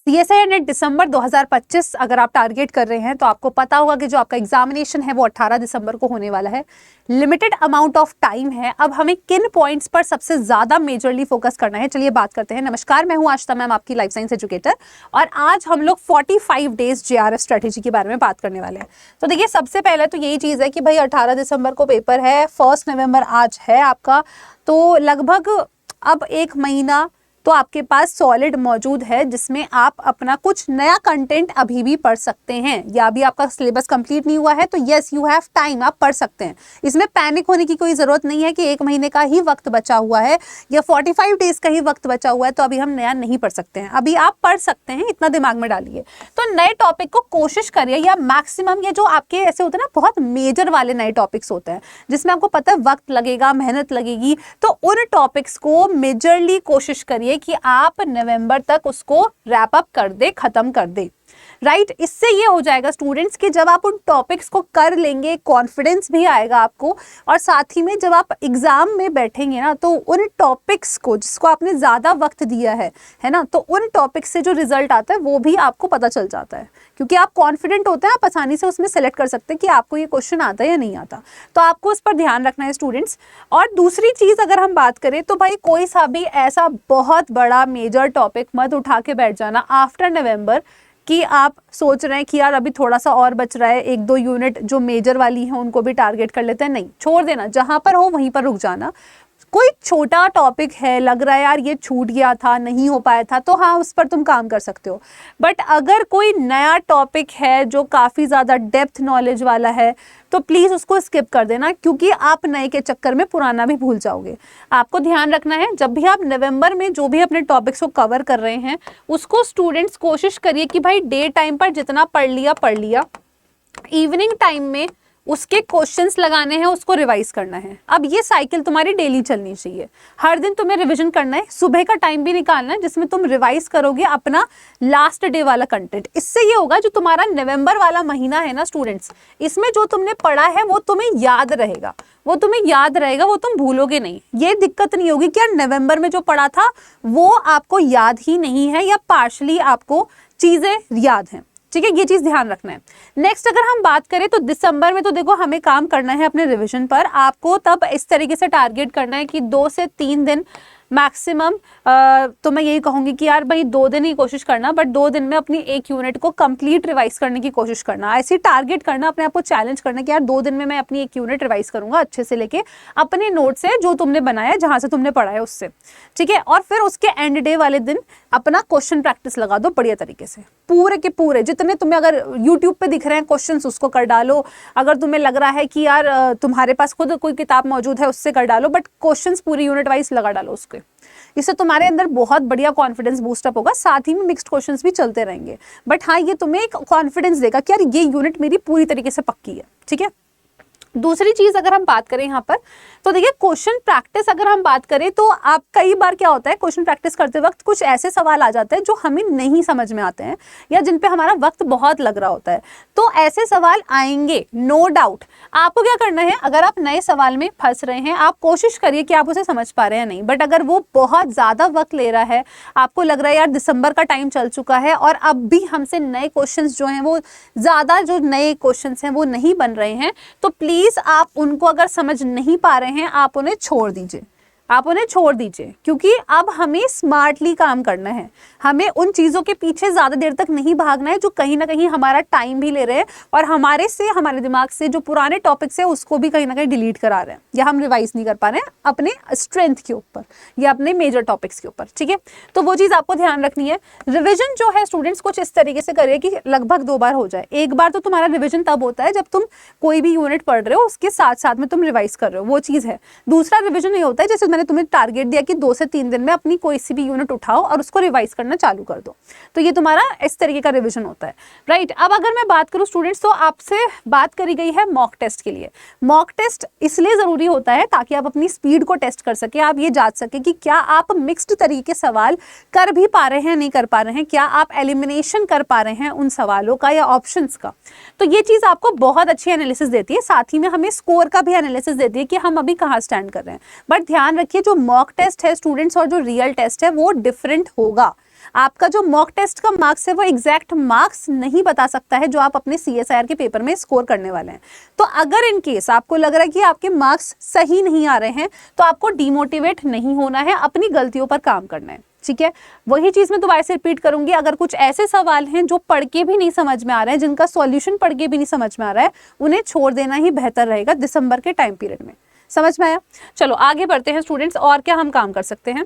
CSI net दिसंबर 2025 अगर आप target कर रहे हैं तो आपको पता होगा कि जो आपका एग्जामिनेशन है वो 18 दिसंबर को होने वाला है। लिमिटेड अमाउंट ऑफ टाइम है। अब हमें किन पॉइंट्स पर सबसे ज्यादा मेजरली फोकस करना है, चलिए बात करते हैं। नमस्कार, मैं हूं आशिता मैम, आपकी लाइफ साइंस एजुकेटर, और आज हम लोग 45 डेज जेआरएफ स्ट्रेटेजी के बारे में बात करने वाले हैं। तो देखिए, सबसे पहले तो यही चीज है कि भाई 18 दिसंबर को पेपर है, 1 नवंबर आज है आपका, तो लगभग अब 1 महीना तो आपके पास सॉलिड मौजूद है जिसमें आप अपना कुछ नया कंटेंट अभी भी पढ़ सकते हैं, या अभी आपका सिलेबस कंप्लीट नहीं हुआ है तो यस यू हैव टाइम, आप पढ़ सकते हैं। इसमें पैनिक होने की कोई जरूरत नहीं है कि 1 महीने का ही वक्त बचा हुआ है या 45 डेज का ही वक्त बचा हुआ है तो अभी हम नया नहीं पढ़ सकते हैं। अभी आप पढ़ सकते हैं, इतना दिमाग में डालिए। तो नए टॉपिक को कोशिश करिए, या मैक्सिमम ये जो आपके ऐसे होते हैं ना बहुत मेजर वाले नए टॉपिक्स होते हैं जिसमें आपको पता है वक्त लगेगा, मेहनत लगेगी, तो उन टॉपिक्स को मेजरली कोशिश करिए कि आप नवंबर तक उसको रैप अप कर दे, खत्म कर दे, राइट। इससे ये हो जाएगा स्टूडेंट्स कि जब आप उन टॉपिक्स को कर लेंगे, कॉन्फिडेंस भी आएगा आपको, और साथ ही में जब आप एग्जाम में बैठेंगे ना तो उन टॉपिक्स को जिसको आपने ज्यादा वक्त दिया है ना, तो उन टॉपिक्स से जो रिजल्ट आता है वो भी आपको पता चल जाता है, क्योंकि आप कॉन्फिडेंट होते हैं, आप आसानी से उसमें सेलेक्ट कर सकते हैं कि आपको ये क्वेश्चन आता है या नहीं आता। तो आपको उस पर ध्यान रखना है स्टूडेंट्स। और दूसरी चीज अगर हम बात करें तो भाई कोई सा भी ऐसा बहुत बड़ा मेजर टॉपिक मत उठा के बैठ जाना आफ्टर नवंबर कि आप सोच रहे हैं कि यार अभी थोड़ा सा और बच रहा है, 1-2 यूनिट जो मेजर वाली हैं उनको भी टारगेट कर लेते हैं। नहीं, छोड़ देना, जहां पर हो वहीं पर रुक जाना। कोई छोटा टॉपिक है, लग रहा है यार ये छूट गया था, नहीं हो पाया था, तो हाँ उस पर तुम काम कर सकते हो। बट अगर कोई नया टॉपिक है जो काफ़ी ज़्यादा डेप्थ नॉलेज वाला है तो प्लीज़ उसको स्किप कर देना, क्योंकि आप नए के चक्कर में पुराना भी भूल जाओगे। आपको ध्यान रखना है, जब भी आप नवंबर में जो भी अपने टॉपिक्स को कवर कर रहे हैं उसको स्टूडेंट्स कोशिश करिए कि भाई डे टाइम पर जितना पढ़ लिया, इवनिंग टाइम में उसके क्वेश्चंस लगाने हैं, उसको रिवाइज करना है। अब ये साइकिल तुम्हारी डेली चलनी चाहिए, हर दिन तुम्हें रिवीजन करना है, सुबह का टाइम भी निकालना है जिसमें तुम रिवाइज करोगे अपना लास्ट डे वाला कंटेंट। इससे ये होगा जो तुम्हारा नवंबर वाला महीना है ना स्टूडेंट्स, इसमें जो तुमने पढ़ा है वो तुम्हें याद रहेगा, वो तुम भूलोगे नहीं। ये दिक्कत नहीं होगी कि यार नवंबर में जो पढ़ा था वो आपको याद ही नहीं है या पार्शली आपको चीजें याद हैं, ठीक है, ये चीज ध्यान रखना है। नेक्स्ट अगर हम बात करें तो दिसंबर में तो देखो हमें काम करना है अपने रिवीजन पर। आपको तब इस तरीके से टारगेट करना है कि 2 से 3 दिन मैक्सिमम, तो मैं यही कहूंगी कि यार भाई 2 दिन ही कोशिश करना, बट 2 दिन में अपनी 1 यूनिट को कंप्लीट रिवाइज करने की कोशिश करना। ऐसे टारगेट करना, अपने आप को चैलेंज करना कि यार 2 दिन में मैं अपनी 1 यूनिट रिवाइज करूंगा अच्छे से, लेके अपने नोट से जो तुमने बनाया, जहां से तुमने पढ़ा है उससे, ठीक है। और फिर उसके एंड डे वाले दिन अपना क्वेश्चन प्रैक्टिस लगा दो बढ़िया तरीके से, पूरे के पूरे जितने तुम्हें अगर यूट्यूब पे दिख रहे हैं क्वेश्चंस उसको कर डालो। अगर तुम्हें लग रहा है कि यार तुम्हारे पास खुद कोई किताब मौजूद है उससे कर डालो, बट क्वेश्चंस पूरी यूनिट वाइज लगा डालो उसके। इससे तुम्हारे अंदर बहुत बढ़िया कॉन्फिडेंस बूस्टअप होगा, साथ ही में मिक्स्ड क्वेश्चंस भी चलते रहेंगे, बट हाँ ये तुम्हें एक कॉन्फिडेंस देगा कि यार ये यूनिट मेरी पूरी तरीके से पक्की है, ठीक है। दूसरी चीज अगर हम बात करें यहाँ पर तो देखिए क्वेश्चन प्रैक्टिस अगर हम बात करें तो आप कई बार क्या होता है क्वेश्चन प्रैक्टिस करते वक्त कुछ ऐसे सवाल आ जाते हैं जो हमें नहीं समझ में आते हैं या जिन पे हमारा वक्त बहुत लग रहा होता है, तो ऐसे सवाल आएंगे नो डाउट। आपको क्या करना है, अगर आप नए सवाल में फंस रहे हैं आप कोशिश करिए कि आप उसे समझ पा रहे हैं नहीं, बट अगर वो बहुत ज्यादा वक्त ले रहा है, आपको लग रहा है यार दिसंबर का टाइम चल चुका है और अब भी हमसे नए क्वेश्चन जो हैं वो ज्यादा जो नए क्वेश्चन हैं वो नहीं बन रहे हैं, तो प्लीज आप उनको अगर समझ नहीं पा रहे हैं आप उन्हें छोड़ दीजिए, क्योंकि अब हमें स्मार्टली काम करना है। हमें उन चीज़ों के पीछे ज़्यादा देर तक नहीं भागना है जो कहीं ना कहीं हमारा टाइम भी ले रहे हैं और हमारे दिमाग से जो पुराने टॉपिक्स है उसको भी कहीं ना कहीं डिलीट करा रहे हैं या हम रिवाइज नहीं कर पा रहे हैं अपने स्ट्रेंथ के ऊपर या अपने मेजर टॉपिक्स के ऊपर, ठीक है। तो वो चीज़ आपको ध्यान रखनी है। रिविजन जो है स्टूडेंट्स कुछ इस तरीके से करिए कि लगभग 2 बार हो जाए। एक बार तो तुम्हारा रिविजन तब होता है जब तुम कोई भी यूनिट पढ़ रहे हो उसके साथ साथ में तुम रिवाइज कर रहे हो, वो चीज़ है। दूसरा रिविजन ये होता है जैसे मैंने तुम्हें टारगेट दिया कि 2 से 3 दिन में अपनी कोई सी भी यूनिट उठाओ और उसको रिवाइज करना चालू कर दो, तो ये तुम्हारा इस तरीके का रिवीजन होता है, राइट। अब अगर मैं बात करूं स्टूडेंट्स तो आपसे बात करी गई है मॉक टेस्ट के लिए। मॉक टेस्ट इसलिए जरूरी होता है ताकि आप अपनी स्पीड को टेस्ट कर सके, आप ये जांच सके कि क्या आप मिक्स्ड तरीके सवाल कर भी पा रहे हैं, नहीं कर पा रहे हैं, क्या आप एलिमिनेशन कर पा रहे हैं उन सवालों का या ऑप्शंस का। तो ये चीज आपको बहुत अच्छी एनालिसिस देती है, साथ ही में हमें स्कोर का भी एनालिसिस देती है कि हम अभी कहाँ स्टैंड कर रहे हैं। बट ध्यान रखिए जो मॉक टेस्ट है स्टूडेंट्स और जो रियल टेस्ट है वो डिफरेंट होगा। आपका जो मॉक टेस्ट का मार्क्स है वो एग्जैक्ट मार्क्स नहीं बता सकता है जो आप अपने CSIR के पेपर में स्कोर करने वाले हैं। तो अगर इन केस आपको लग रहा है कि आपके मार्क्स सही नहीं आ रहे हैं तो आपको डिमोटिवेट नहीं होना है, अपनी गलतियों पर काम करना है, ठीक है। वही चीज मैं दोबारा से रिपीट करूंगी, अगर कुछ ऐसे सवाल हैं जो पढ़ के भी नहीं समझ में आ रहे हैं, जिनका सॉल्यूशन पढ़ के भी नहीं समझ में आ रहा है, उन्हें छोड़ देना ही बेहतर रहेगा दिसंबर के टाइम पीरियड में। समझ में आया? चलो आगे बढ़ते हैं स्टूडेंट्स, और क्या हम काम कर सकते हैं।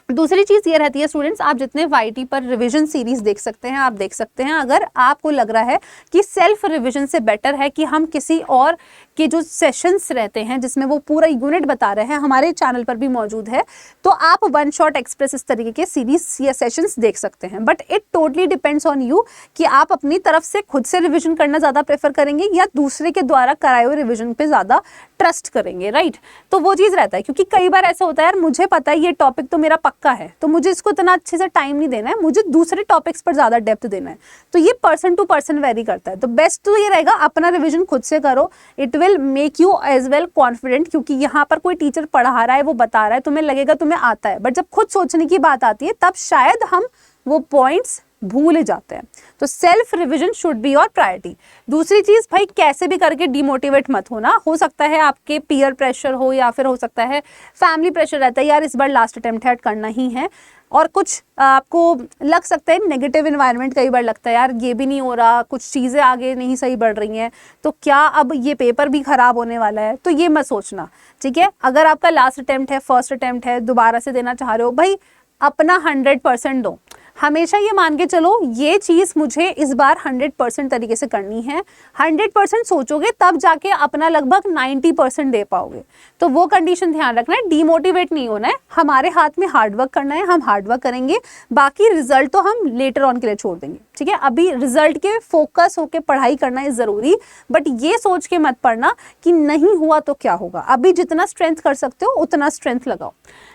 दूसरी चीज ये रहती है स्टूडेंट्स, आप जितने YT पर रिवीजन सीरीज देख सकते हैं आप देख सकते हैं। अगर आपको लग रहा है कि सेल्फ रिवीजन से बेटर है कि हम किसी और के जो सेशंस रहते हैं जिसमें वो पूरा यूनिट बता रहे हैं, हमारे चैनल पर भी मौजूद है, तो आप वन शॉट एक्सप्रेस इस तरीके के सीरीज या सेशंस देख सकते हैं। But it totally depends on you कि आप अपनी तरफ से खुद से रिविजन करना ज़्यादा प्रेफर करेंगे या दूसरे के द्वारा कराए हुए रिविजन पे ज़्यादा ट्रस्ट करेंगे, राइट। तो वो चीज़ रहता है, क्योंकि कई बार ऐसा होता है यार मुझे पता है ये टॉपिक तो मेरा पक्का है तो मुझे इसको इतना अच्छे से टाइम नहीं देना है, मुझे दूसरे टॉपिक्स पर ज़्यादा डेप्थ देना है। तो ये पर्सन टू पर्सन वेरी करता है। तो बेस्ट तो ये रहेगा अपना रिविजन खुद से करो, it will make you as well confident, क्योंकि यहाँ पर कोई टीचर पढ़ा रहा है, वो बता रहा है, तुम्हें लगेगा तुम्हें आता है, बट जब खुद सोचने की बात आती है तब शायद हम वो पॉइंट्स भूल जाते हैं। तो self revision should be your priority. दूसरी चीज भाई, कैसे भी करके डिमोटिवेट मत होना। हो सकता है आपके पीयर प्रेशर हो या फिर हो सकता है फैमिली प्रेशर रहता है, यार इस बार लास्ट अटेम्प्ट है करना ही है, और कुछ आपको लग सकता है नेगेटिव इन्वायरमेंट, कई बार लगता है यार ये भी नहीं हो रहा, कुछ चीज़ें आगे नहीं सही बढ़ रही हैं, तो क्या अब ये पेपर भी खराब होने वाला है। तो ये मत सोचना, ठीक है। अगर आपका लास्ट अटेम्प्ट है, फर्स्ट अटेम्प्ट है, दोबारा से देना चाह रहे हो, भाई अपना 100% दो। हमेशा ये मान के चलो ये चीज़ मुझे इस बार 100% तरीके से करनी है। 100% सोचोगे तब जाके अपना लगभग 90% दे पाओगे। तो वो कंडीशन ध्यान रखना है, डीमोटिवेट नहीं होना है। हमारे हाथ में हार्डवर्क करना है, हम हार्डवर्क करेंगे, बाकी रिजल्ट तो हम लेटर ऑन के लिए छोड़ देंगे, ठीक है। अभी रिजल्ट के फोकस होकर पढ़ाई करना है ज़रूरी, बट ये सोच के मत पढ़ना कि नहीं हुआ तो क्या होगा। अभी जितना स्ट्रेंथ कर सकते हो उतना स्ट्रेंथ लगाओ।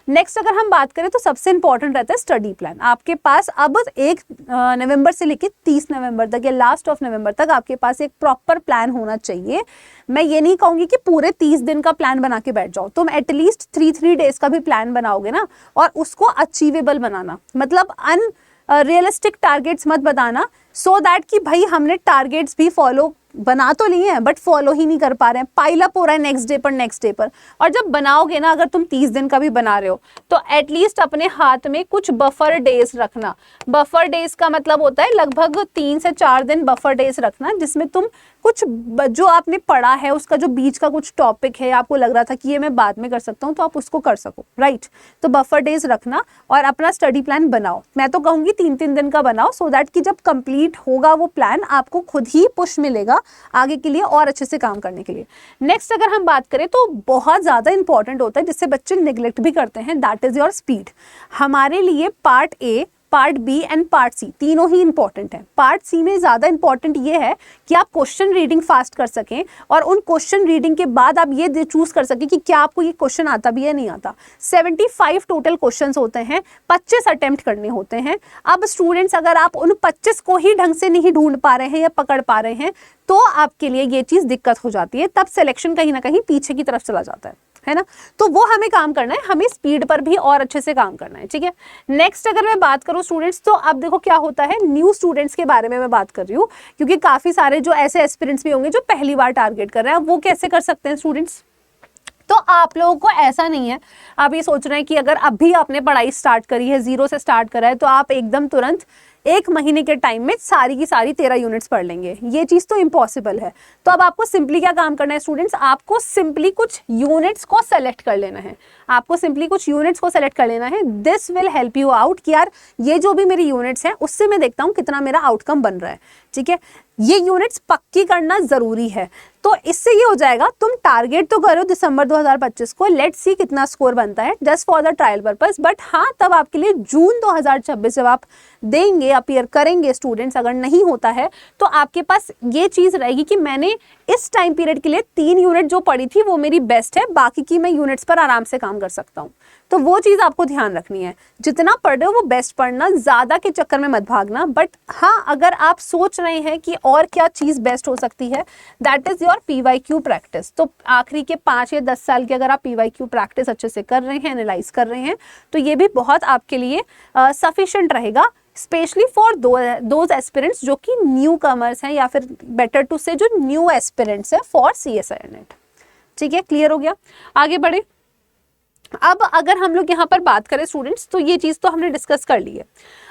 नेक्स्ट अगर हम बात करें तो सबसे इंपॉर्टेंट रहता है स्टडी प्लान। आपके पास अब 1 नवंबर से लेकर 30 नवंबर तक या लास्ट ऑफ नवंबर तक आपके पास एक प्रॉपर प्लान होना चाहिए। मैं ये नहीं कहूँगी कि पूरे 30 दिन का प्लान बना के बैठ जाओ, तुम एटलीस्ट 3 डेज का भी प्लान बनाओगे ना, और उसको अचीवेबल बनाना, मतलब रियलिस्टिक टारगेट्स मत बताना, सो दैट कि भाई हमने टारगेट्स भी फॉलो बना तो लिए हैं बट फॉलो ही नहीं कर पा रहे हैं, पाइल अप हो रहा है नेक्स्ट डे पर। और जब बनाओगे ना, अगर तुम 30 दिन का भी बना रहे हो तो एटलीस्ट अपने हाथ में कुछ बफर डेज रखना। बफर डेज का मतलब होता है लगभग 3 से 4 दिन बफर डेज रखना, जिसमें तुम कुछ जो आपने पढ़ा है उसका जो बीच का कुछ टॉपिक है, आपको लग रहा था कि ये मैं बाद में कर सकता हूँ, तो आप उसको कर सको, राइट। तो बफर डेज रखना और अपना स्टडी प्लान बनाओ। मैं तो कहूँगी 3-3 दिन का बनाओ, सो दैट कि जब कंप्लीट होगा वो प्लान आपको खुद ही पुश मिलेगा आगे के लिए और अच्छे से काम करने के लिए। नेक्स्ट अगर हम बात करें तो बहुत ज़्यादा इंपॉर्टेंट होता है, जिससे बच्चे निगलेक्ट भी करते हैं, दैट इज़ योर स्पीड। हमारे लिए part A, part B and part C तीनों ही इंपॉर्टेंट है। पार्ट सी में ज़्यादा इंपॉर्टेंट ये है कि आप क्वेश्चन रीडिंग फास्ट कर सकें, और उन क्वेश्चन रीडिंग के बाद आप ये चूज कर सकें कि क्या आपको ये क्वेश्चन आता भी है नहीं आता। 75 टोटल क्वेश्चंस होते हैं, 25 अटेम्प्ट करने होते हैं। अब स्टूडेंट्स अगर आप उन 25 को ही ढंग से नहीं ढूंढ पा रहे हैं या पकड़ पा रहे हैं तो आपके लिए ये चीज़ दिक्कत हो जाती है, तब सिलेक्शन कहीं ना कहीं पीछे की तरफ चला जाता है ना। तो वो हमें काम करना है, हमें स्पीड पर भी और अच्छे से काम करना है, ठीक है। नेक्स्ट अगर मैं बात करूं स्टूडेंट्स, तो अब देखो क्या होता है, न्यू स्टूडेंट्स के बारे में मैं बात कर रही हूँ, क्योंकि काफी सारे जो ऐसे एस्पिरेंट्स भी होंगे जो पहली बार टारगेट कर रहे हैं। वो कैसे कर सकते हैं स्टूडेंट्स? तो आप लोगों को ऐसा नहीं है, आप ये सोच रहे हैं कि अगर अभी आपने पढ़ाई स्टार्ट करी है, 0 से स्टार्ट करा है, तो आप एकदम तुरंत 1 महीने के टाइम में सारी की सारी 13 यूनिट्स पढ़ लेंगे। ये चीज़ तो इम्पॉसिबल है। तो अब आपको सिंपली क्या काम करना है स्टूडेंट्स, आपको सिंपली कुछ यूनिट्स को सेलेक्ट कर लेना है। आपको सिंपली कुछ यूनिट्स को सेलेक्ट कर लेना है। This will help you out कि यार ये जो भी मेरी यूनिट्स हैं उससे मैं देखता हूँ कितना मेरा आउटकम बन रहा है, ठीक है। ये यूनिट्स पक्की करना जरूरी है। तो इससे ये हो जाएगा, तुम टारगेट तो करो दिसंबर 2025 को, लेट्स सी कितना स्कोर बनता है, just for the trial purpose. But हाँ, तब आपके लिए जून 2026 जब आप देंगे, अपीयर करेंगे स्टूडेंट्स, अगर नहीं होता है तो आपके पास ये चीज़ रहेगी कि मैंने इस टाइम पीरियड के लिए 3 यूनिट जो पढ़ी थी वो मेरी बेस्ट है, बाकी की मैं यूनिट्स पर आराम से काम कर सकता हूँ। तो वो चीज़ आपको ध्यान रखनी है, जितना पढ़ रहे हो वो बेस्ट पढ़ना, ज़्यादा के चक्कर में मत भागना। बट हाँ, अगर आप सोच रहे हैं कि और क्या चीज़ बेस्ट हो सकती है, that is your PYQ practice. तो आखिरी के 5 या 10 साल की अगर आप PYQ प्रैक्टिस अच्छे से कर रहे हैं, एनालाइज कर रहे हैं, तो ये भी बहुत आपके लिए सफिशिएंट रहेगा, स्पेशली फॉर दोज एस्पिरेंट्स जो कि न्यू कमर्स हैं, या फिर बेटर टू से जो न्यू एस्पिरेंट्स हैं फॉर CSIR नेट। ठीक है, क्लियर हो गया? आगे बढ़े। अब अगर हम लोग यहाँ पर बात करें स्टूडेंट्स, तो ये चीज़ तो हमने डिस्कस कर ली है।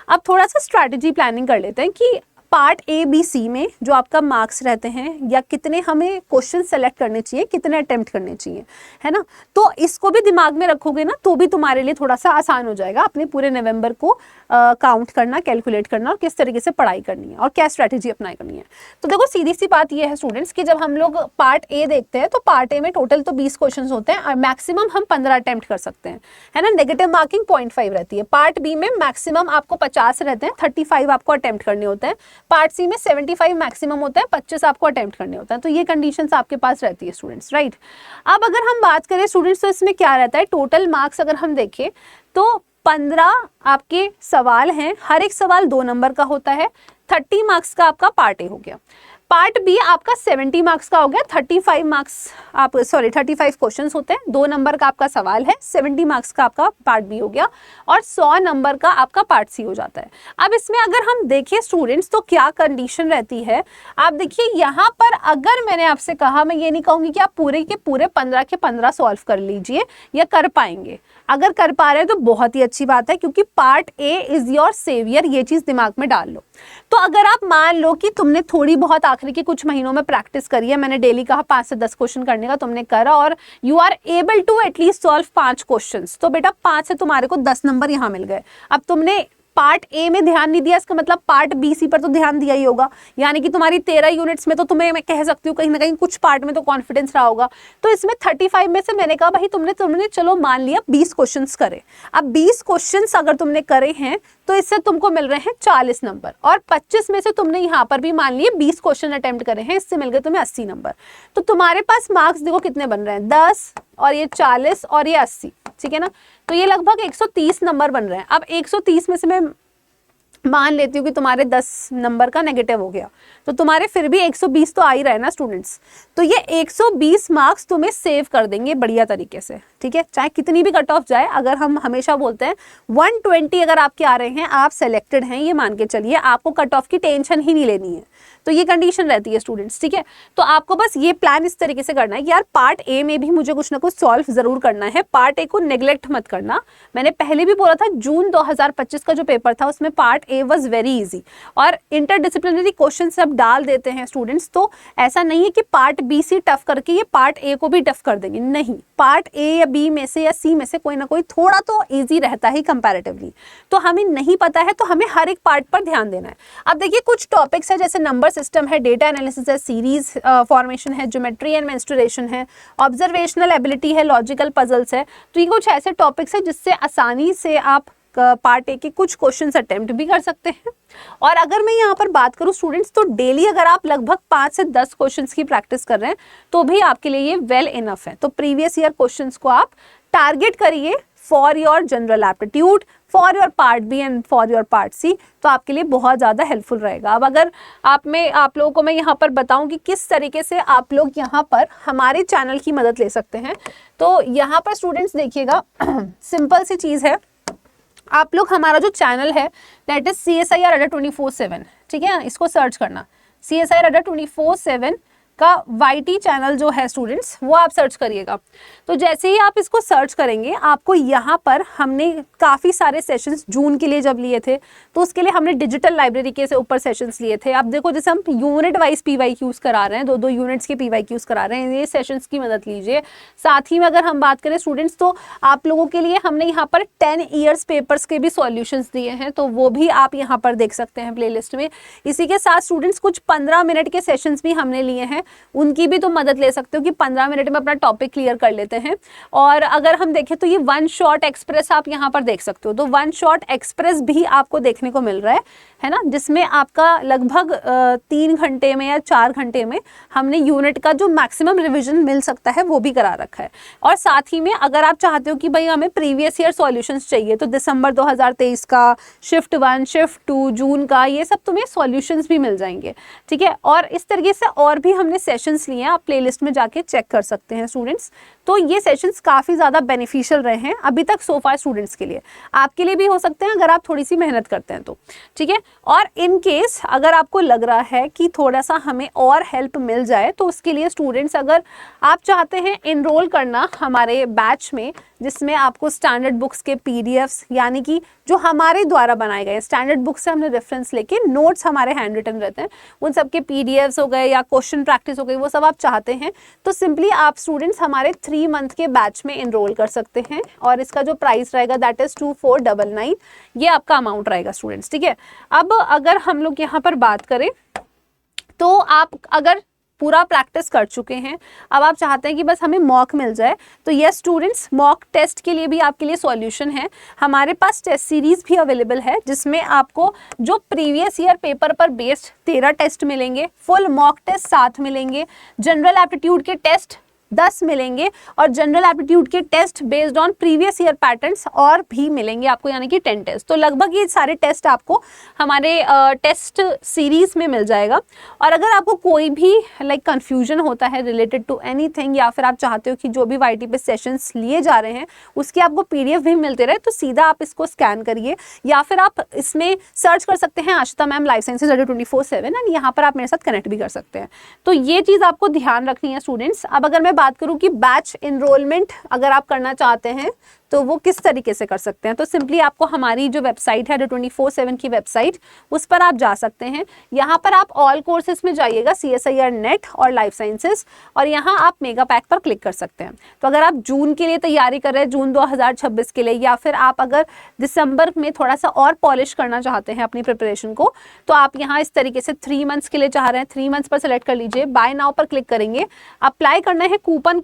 अब थोड़ा सा स्ट्रैटेजी प्लानिंग कर लेते हैं कि पार्ट A, B, C में जो आपका मार्क्स रहते हैं, या कितने हमें क्वेश्चन सेलेक्ट करने चाहिए, कितने अटेम्प्ट करने चाहिए, है ना। तो इसको भी दिमाग में रखोगे ना, तो भी तुम्हारे लिए थोड़ा सा आसान हो जाएगा अपने पूरे नवंबर को काउंट करना, कैलकुलेट करना, और किस तरीके से पढ़ाई करनी है और क्या स्ट्रैटेजी अपनाई करनी है। तो देखो, सीधी सी बात ये है स्टूडेंट्स कि जब हम लोग पार्ट A देखते हैं, तो पार्ट A में टोटल तो 20 क्वेश्चन होते हैं और मैक्सिमम हम 15 अटेम्प्ट कर सकते हैं, है ना। नेगेटिव मार्किंग 0.5 रहती है। पार्ट B में मैक्सिमम आपको 50 रहते हैं, 35 आपको अटेम्प्ट करने होते हैं। पार्ट C में 75 मैक्सिमम होता है, 25 आपको अटेम्प्ट करने होता है। तो ये कंडीशंस आपके पास रहती है स्टूडेंट्स, राइट। अब अगर हम बात करें स्टूडेंट्स, तो इसमें क्या रहता है, टोटल मार्क्स अगर हम देखें तो 15 आपके सवाल हैं, हर एक सवाल 2 नंबर का होता है। 30 मार्क्स का आपका पार्ट A हो गया। पार्ट B आपका 70 मार्क्स का हो गया। 35 क्वेश्चंस होते हैं, 2 नंबर का आपका सवाल है, 70 मार्क्स का आपका पार्ट B हो गया, और 100 नंबर का आपका पार्ट C हो जाता है। अब इसमें अगर हम देखें स्टूडेंट्स, तो क्या कंडीशन रहती है, आप देखिए यहाँ पर अगर मैंने आपसे कहा, मैं ये नहीं कहूँगी कि आप पूरे के पूरे 15 के 15 सॉल्व कर लीजिए या कर पाएंगे। अगर कर पा रहे हैं तो बहुत ही अच्छी बात है, क्योंकि part A is your saviour, ये चीज़ दिमाग में डाल लो। तो अगर आप मान लो कि तुमने थोड़ी बहुत आखिरी के कुछ महीनों में प्रैक्टिस करी है, मैंने डेली कहा 5 से 10 क्वेश्चन करने का, तुमने करा और you are able to at least solve 5 questions, तो बेटा 5 से तुम्हारे को 10 नंबर यहाँ मिल गए। अब तुमने पार्ट A में ध्यान नहीं दिया, इसका मतलब पार्ट B, C पर तो ध्यान दिया ही होगा, यानी कि तुम्हारी 13 यूनिट्स में तो तुम्हें, मैं कह सकती हूँ कहीं ना कहीं कुछ पार्ट में तो कॉन्फिडेंस रहा होगा। तो इसमें 35 में से मैंने कहा भाई तुमने चलो मान लिया 20 क्वेश्चंस करे। अब 20 क्वेश्चंस अगर तुमने करे हैं तो इससे तुमको मिल रहे हैं 40 नंबर, और 25 में से तुमने यहाँ पर भी मान लिए 20 क्वेश्चन अटेम्प्ट करे हैं, इससे मिल गए तुम्हें 80 नंबर। तो तुम्हारे पास मार्क्स देखो कितने बन रहे हैं, 10 और ये 40 और ये 80, ठीक है ना। तो ये लगभग 130 नंबर बन रहे हैं। अब 130 में से मैं मान लेती हूँ कि तुम्हारे 10 नंबर का नेगेटिव हो गया, तो तुम्हारे फिर भी 120 तो आ ही रहे ना स्टूडेंट्स। तो ये 120 मार्क्स तुम्हें सेव कर देंगे बढ़िया तरीके से, ठीक है। चाहे कितनी भी कट ऑफ जाए, अगर हम हमेशा बोलते हैं 120 अगर आपके आ रहे हैं, आप सेलेक्टेड हैं, ये मान के चलिए, आपको कट ऑफ की टेंशन ही नहीं लेनी है। तो ये कंडीशन रहती है स्टूडेंट्स, ठीक है। तो आपको बस ये प्लान इस तरीके से करना है कि यार पार्ट A में भी मुझे कुछ ना कुछ सॉल्व जरूर करना है, पार्ट A को नेग्लेक्ट मत करना। मैंने पहले भी बोला था, जून 2025 का जो पेपर था उसमें part A was very easy, और इंटरडिसिप्लिनरी क्वेश्चन सब डाल देते हैं स्टूडेंट्स। तो ऐसा नहीं है कि पार्ट B C टफ करके ये पार्ट A को भी टफ कर देंगे, नहीं। पार्ट A या B में से या C में से कोई ना कोई थोड़ा तो ईजी रहता है कंपैरेटिवली। तो हमें नहीं पता है तो हमें हर एक पार्ट पर ध्यान देना है। अब देखिए, कुछ टॉपिक्स है जैसे नंबर सिस्टम है, डेटा एनालिसिस है, सीरीज फॉर्मेशन है, ज्योमेट्री एंड मेंस्ट्रुएशन है, ऑब्जर्वेशनल एबिलिटी है, लॉजिकल पजल्स है। तो ये कुछ ऐसे टॉपिक्स है जिससे आसानी से आप पार्ट A के कुछ क्वेश्चंस अटेम्प्ट भी कर सकते हैं। और अगर मैं यहाँ पर बात करूँ स्टूडेंट्स, तो डेली अगर आप लगभग 5 से 10 क्वेश्चंस की प्रैक्टिस कर रहे हैं तो भी आपके लिए ये वेल इनफ है। तो प्रीवियस ईयर क्वेश्चंस को आप टारगेट करिए for your general aptitude, for your part B and for your part C, तो आपके लिए बहुत ज़्यादा हेल्पफुल रहेगा। अब अगर आप लोगों को मैं यहाँ पर बताऊँ कि किस तरीके से आप लोग यहाँ पर हमारे चैनल की मदद ले सकते हैं, तो यहाँ पर स्टूडेंट्स देखिएगा सिंपल सी चीज़ है, आप लोग हमारा जो चैनल है दैट इज CSIR Adda 24/7, ठीक है, इसको सर्च करना, CSIR Adda 24/7 का YT चैनल जो है स्टूडेंट्स, वो आप सर्च करिएगा। तो जैसे ही आप इसको सर्च करेंगे, आपको यहाँ पर हमने काफ़ी सारे सेशंस जून के लिए जब लिए थे, तो उसके लिए हमने डिजिटल लाइब्रेरी के से ऊपर सेशंस लिए थे। अब देखो, जैसे हम यूनिट वाइज PYQs करा रहे हैं, 2-2 यूनिट्स के PYQs करा रहे हैं, ये सेशंस की मदद लीजिए। साथ ही में अगर हम बात करें स्टूडेंट्स, तो आप लोगों के लिए हमने यहाँ पर 10 ईयर्स पेपर्स के भी सॉल्यूशंस दिए हैं, तो वो भी आप यहाँ पर देख सकते हैं प्ले लिस्ट में। इसी के साथ स्टूडेंट्स कुछ 15 मिनट के सेशंस भी हमने लिए हैं, उनकी भी तुम मदद ले सकते हो कि 15 मिनट में अपना टॉपिक क्लियर कर लेते हैं। और अगर हम देखें तो ये वन शॉट एक्सप्रेस आप यहाँ पर देख सकते हो, तो वन शॉट एक्सप्रेस भी आपको देखने को मिल रहा है ना, जिसमें आपका लगभग 3 घंटे में या 4 घंटे में हमने यूनिट का जो मैक्सिमम रिवीजन मिल सकता है वो भी करा रखा है। और साथ ही में अगर आप चाहते हो कि भाई हमें प्रीवियस ईयर सॉल्यूशंस चाहिए, तो दिसंबर 2023 का, शिफ्ट 1, शिफ्ट 2, जून का, ये सब तुम्हें सॉल्यूशंस भी मिल जाएंगे, ठीक है। और इस तरीके से और भी हमने सेशंस लिए हैं, आप प्लेलिस्ट में जाके चेक कर सकते हैं स्टूडेंट्स। तो ये सेशंस काफ़ी ज़्यादा बेनिफिशियल रहे हैं अभी तक सो फार स्टूडेंट्स के लिए, आपके लिए भी हो सकते हैं अगर आप थोड़ी सी मेहनत करते हैं तो, ठीक है। और इन केस अगर आपको लग रहा है कि थोड़ा सा हमें और हेल्प मिल जाए, तो उसके लिए स्टूडेंट्स अगर आप चाहते हैं इनरोल करना हमारे बैच में, जिसमें आपको स्टैंडर्ड बुक्स के पीडीएफ्स, यानी कि जो हमारे द्वारा बनाए गए स्टैंडर्ड बुक से हमने रेफरेंस लेके नोट्स हमारे हैंड रिटन रहते हैं, उन सब के पीडीएफ्स हो गए या क्वेश्चन प्रैक्टिस हो गई, वो सब आप चाहते हैं तो सिंपली आप स्टूडेंट्स हमारे 3 मंथ के बैच में इनरोल कर सकते हैं। और इसका जो प्राइस रहेगा दैट इज 2499, ये आपका अमाउंट रहेगा स्टूडेंट्स, ठीक है। अब अगर हम लोग यहाँ पर बात करें तो आप अगर पूरा प्रैक्टिस कर चुके हैं, अब आप चाहते हैं कि बस हमें मॉक मिल जाए, तो यस स्टूडेंट्स, मॉक टेस्ट के लिए भी आपके लिए सॉल्यूशन है। हमारे पास टेस्ट सीरीज भी अवेलेबल है, जिसमें आपको जो प्रीवियस ईयर पेपर पर बेस्ड 13 टेस्ट मिलेंगे, फुल मॉक टेस्ट 7 मिलेंगे, जनरल एप्टीट्यूड के टेस्ट 10 मिलेंगे और जनरल एप्टीट्यूड के test based on previous year patterns और भी मिलेंगे आपको, यानी कि 10 टेस्ट। तो लगभग ये सारे टेस्ट आपको हमारे टेस्ट सीरीज में मिल जाएगा। और अगर आपको कोई भी कंफ्यूजन होता है रिलेटेड टू एनीथिंग, या फिर आप चाहते हो कि जो भी वाईटी पे सेशंस लिए जा रहे हैं उसकी आपको पीडीएफ भी मिलते रहे, तो सीधा आप इसको स्कैन करिए, या फिर आप इसमें सर्च कर सकते हैं Ashita ma'am life sciences 24/7, and यहाँ पर आप मेरे साथ कनेक्ट भी कर सकते हैं। तो ये चीज़ आपको ध्यान रखनी है स्टूडेंट्स। अब अगर मैं बात करूं कि बैच इनरोलमेंट अगर आप करना चाहते हैं तो वो किस तरीके से कर सकते हैं, तो सिंपली आपको हमारी जो वेबसाइट है 24/7 की वेबसाइट, उस पर आप जा सकते हैं। यहाँ पर आप ऑल कोर्सेज में जाइएगा, CSIR नेट और लाइफ साइंसेज, और यहाँ आप मेगा पैक पर क्लिक कर सकते हैं। तो अगर आप जून के लिए तैयारी कर रहे हैं, जून 2026 के लिए, या फिर आप अगर दिसंबर में थोड़ा सा और पॉलिश करना चाहते हैं अपनी प्रिपरेशन को, तो आप यहाँ इस तरीके से 3 मंथ्स के लिए चाह रहे हैं, 3 मंथ्स पर सेलेक्ट कर लीजिए, बाय नाउ पर क्लिक करेंगे, अप्लाई करना है कूपन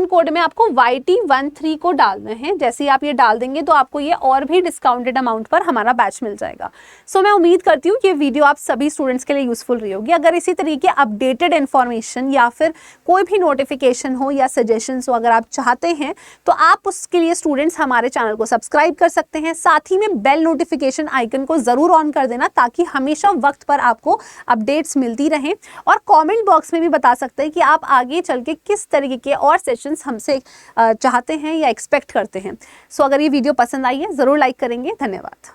कोड में आपको YT13 को डालना है। जैसे ही आप ये डाल देंगे तो आपको ये और भी डिस्काउंटेड अमाउंट पर हमारा बैच मिल जाएगा। सो मैं उम्मीद करती हूँ कि ये वीडियो आप सभी स्टूडेंट्स के लिए यूजफुल रही होगी। अगर इसी तरीके अपडेटेड इन्फॉर्मेशन या फिर कोई भी नोटिफिकेशन हो या सजेशंस हो अगर आप चाहते हैं, तो आप उसके लिए स्टूडेंट्स हमारे चैनल को सब्सक्राइब कर सकते हैं। साथ ही में बेल नोटिफिकेशन आइकन को जरूर ऑन कर देना, ताकि हमेशा वक्त पर आपको अपडेट्स मिलती रहें। और कॉमेंट बॉक्स में भी बता सकते हैं कि आप आगे चल के किस तरीके के और सेशंस हमसे चाहते हैं या एक्सपेक्ट करते हैं। सो अगर ये वीडियो पसंद आई है ज़रूर लाइक करेंगे। धन्यवाद।